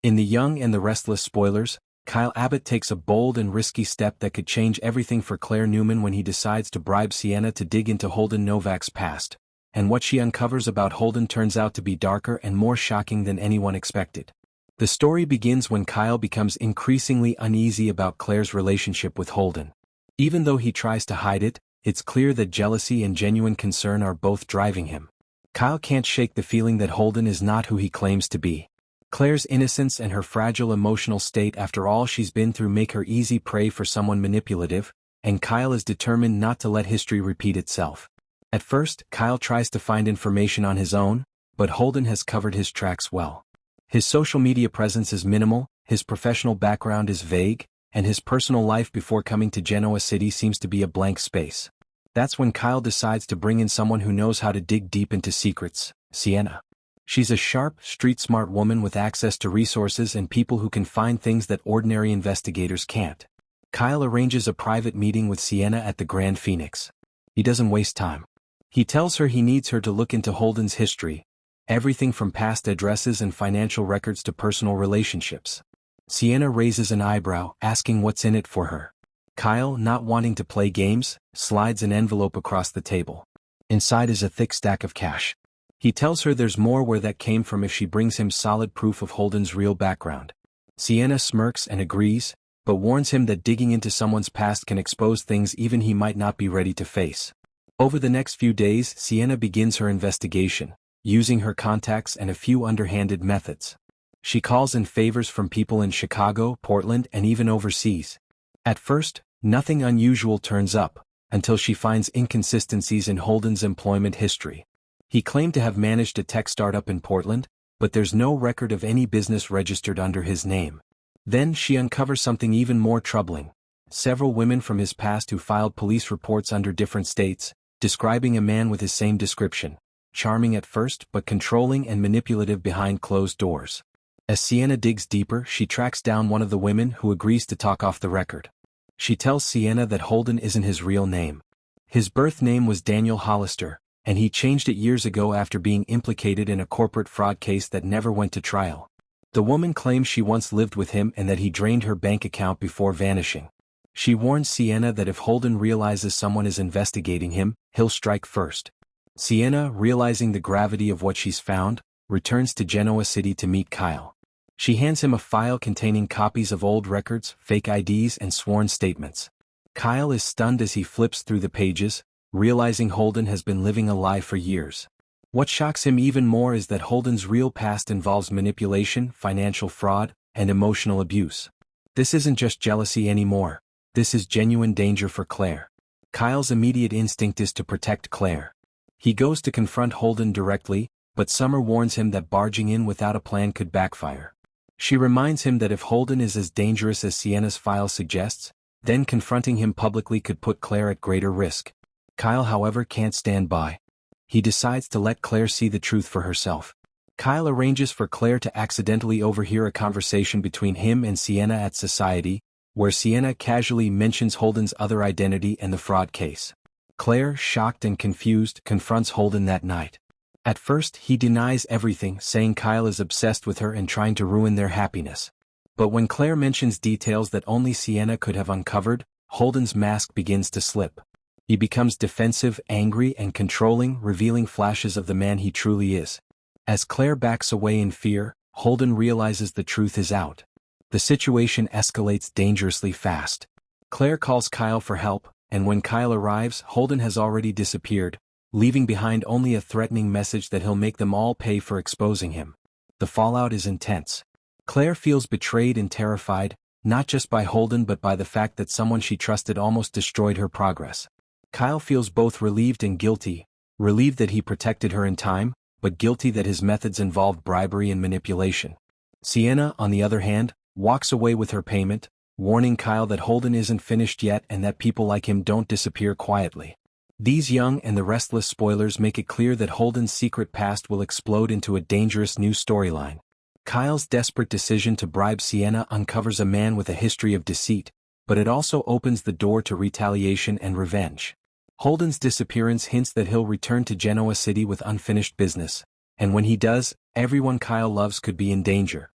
In The Young and the Restless spoilers, Kyle Abbott takes a bold and risky step that could change everything for Claire Newman when he decides to bribe Sienna to dig into Holden Novak's past, and what she uncovers about Holden turns out to be darker and more shocking than anyone expected. The story begins when Kyle becomes increasingly uneasy about Claire's relationship with Holden. Even though he tries to hide it, it's clear that jealousy and genuine concern are both driving him. Kyle can't shake the feeling that Holden is not who he claims to be. Claire's innocence and her fragile emotional state after all she's been through make her easy prey for someone manipulative, and Kyle is determined not to let history repeat itself. At first, Kyle tries to find information on his own, but Holden has covered his tracks well. His social media presence is minimal, his professional background is vague, and his personal life before coming to Genoa City seems to be a blank space. That's when Kyle decides to bring in someone who knows how to dig deep into secrets, Sienna. She's a sharp, street-smart woman with access to resources and people who can find things that ordinary investigators can't. Kyle arranges a private meeting with Sienna at the Grand Phoenix. He doesn't waste time. He tells her he needs her to look into Holden's history, everything from past addresses and financial records to personal relationships. Sienna raises an eyebrow, asking what's in it for her. Kyle, not wanting to play games, slides an envelope across the table. Inside is a thick stack of cash. He tells her there's more where that came from if she brings him solid proof of Holden's real background. Sienna smirks and agrees, but warns him that digging into someone's past can expose things even he might not be ready to face. Over the next few days, Sienna begins her investigation, using her contacts and a few underhanded methods. She calls in favors from people in Chicago, Portland, and even overseas. At first, nothing unusual turns up, until she finds inconsistencies in Holden's employment history. He claimed to have managed a tech startup in Portland, but there's no record of any business registered under his name. Then she uncovers something even more troubling. Several women from his past who filed police reports under different states, describing a man with his same description, charming at first but controlling and manipulative behind closed doors. As Sienna digs deeper, she tracks down one of the women who agrees to talk off the record. She tells Sienna that Holden isn't his real name. His birth name was Daniel Hollister, and he changed it years ago after being implicated in a corporate fraud case that never went to trial. The woman claims she once lived with him and that he drained her bank account before vanishing. She warns Sienna that if Holden realizes someone is investigating him, he'll strike first. Sienna, realizing the gravity of what she's found, returns to Genoa City to meet Kyle. She hands him a file containing copies of old records, fake IDs, and sworn statements. Kyle is stunned as he flips through the pages, realizing Holden has been living a lie for years. What shocks him even more is that Holden's real past involves manipulation, financial fraud, and emotional abuse. This isn't just jealousy anymore. This is genuine danger for Claire. Kyle's immediate instinct is to protect Claire. He goes to confront Holden directly, but Summer warns him that barging in without a plan could backfire. She reminds him that if Holden is as dangerous as Sienna's file suggests, then confronting him publicly could put Claire at greater risk. Kyle, however, can't stand by. He decides to let Claire see the truth for herself. Kyle arranges for Claire to accidentally overhear a conversation between him and Sienna at Society, where Sienna casually mentions Holden's other identity and the fraud case. Claire, shocked and confused, confronts Holden that night. At first, he denies everything, saying Kyle is obsessed with her and trying to ruin their happiness. But when Claire mentions details that only Sienna could have uncovered, Holden's mask begins to slip. He becomes defensive, angry, and controlling, revealing flashes of the man he truly is. As Claire backs away in fear, Holden realizes the truth is out. The situation escalates dangerously fast. Claire calls Kyle for help, and when Kyle arrives, Holden has already disappeared, leaving behind only a threatening message that he'll make them all pay for exposing him. The fallout is intense. Claire feels betrayed and terrified, not just by Holden but by the fact that someone she trusted almost destroyed her progress. Kyle feels both relieved and guilty, relieved that he protected her in time, but guilty that his methods involved bribery and manipulation. Sienna, on the other hand, walks away with her payment, warning Kyle that Holden isn't finished yet and that people like him don't disappear quietly. These Young and the Restless spoilers make it clear that Holden's secret past will explode into a dangerous new storyline. Kyle's desperate decision to bribe Sienna uncovers a man with a history of deceit, but it also opens the door to retaliation and revenge. Holden's disappearance hints that he'll return to Genoa City with unfinished business, and when he does, everyone Kyle loves could be in danger.